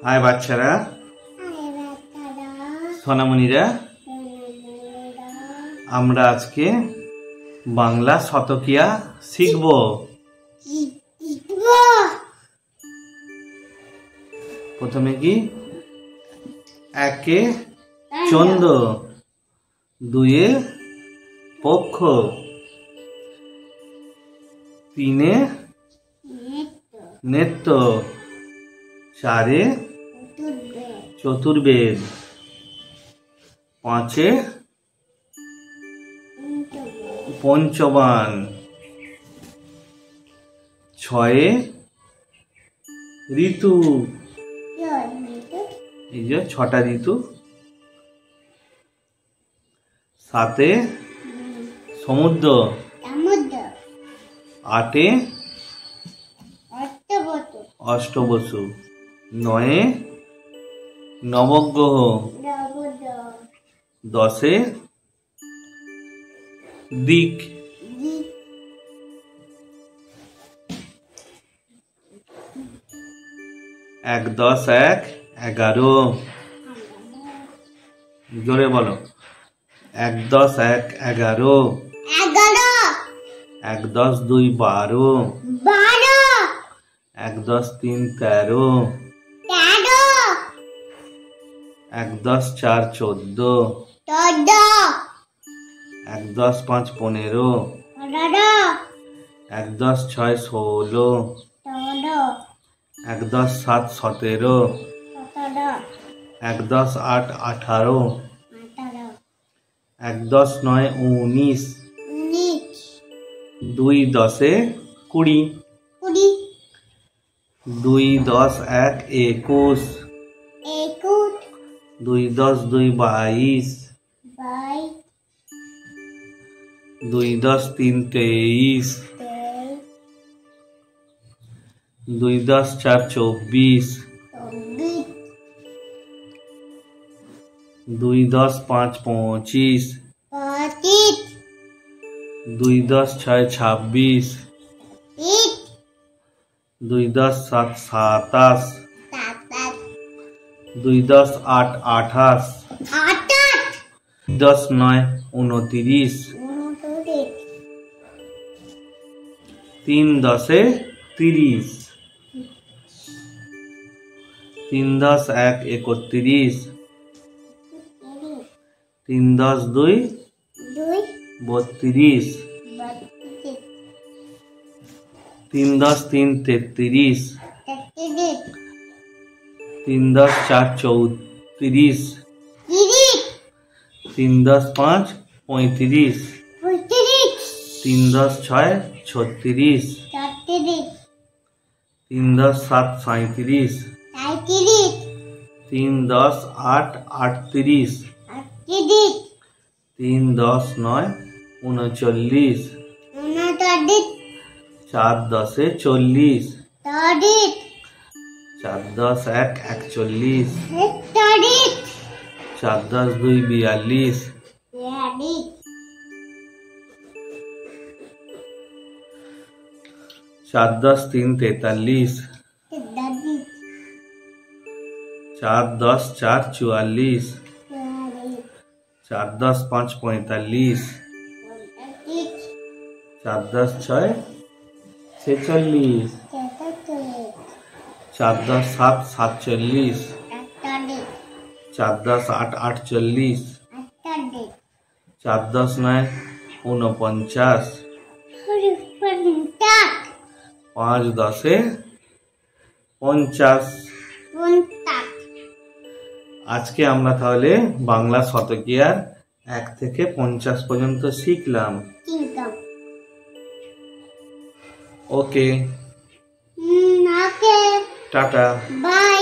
High বাচ্চারা, সোনামণিরা, আমরা আজকে বাংলা শতকিয়া শিখব। প্রথমে কি? একে চন্দ, দুয়ে পক্ষ, তিনে নেত্য, চারে চতুর্বেদ, পাঁচে পঞ্চবান, ছয়ে ঋতু, এই যে ছটা ঋতু, সাতে সমুদ্র, আটে অষ্টবসু, নয়ে নবগ্রহ, দশে দিক, এক দশ এক 11, জোরে বলো, এক দশ এক 11, এক দশ দুই 12, এক দশ তিন 13, এক দশ চার 14, এক দশ পাঁচ 15, এক দশ ছয় 16, এক দশ সাত 17, এক দশ আট 18, এক দশ নয় 19, দুই দশে 20, দুই দশ এক 21, দুই দশ দুই 22, দুই দশ তিন 23, দুই দশ চার 24, দুই দশ পাঁচ 25, দুই দশ ছয় 26, দুই দশ সাত 27, দুই দশ আট 28, দশ নয় 29, তিন দশে 30, তিন দশ এক 31, তিন দশ দুই 32, তিন দশ তিন 33, তিন দশ চার 34, তিন দশ পাঁচ 35, তিন দশ ছয় 36, তিন দশ সাত 37, তিন দশ আট 38, তিন দশ নয় 39, চার দশে 40, চার দশ এক 41, চার দশ দুই 42, চার দশ তিন 43, চার দশ চার 44, চার দশ পাঁচ 45, চার দশ ছয় 46, চার দশ সাত 47, চার দশ আট 48, চার দশ নয় 49, পাঁচ দশে 50। আজকে আমরা তাহলে বাংলা শতকিয়ার 1 থেকে 50 পর্যন্ত শিখলাম। ওকে, টাটা, বাই।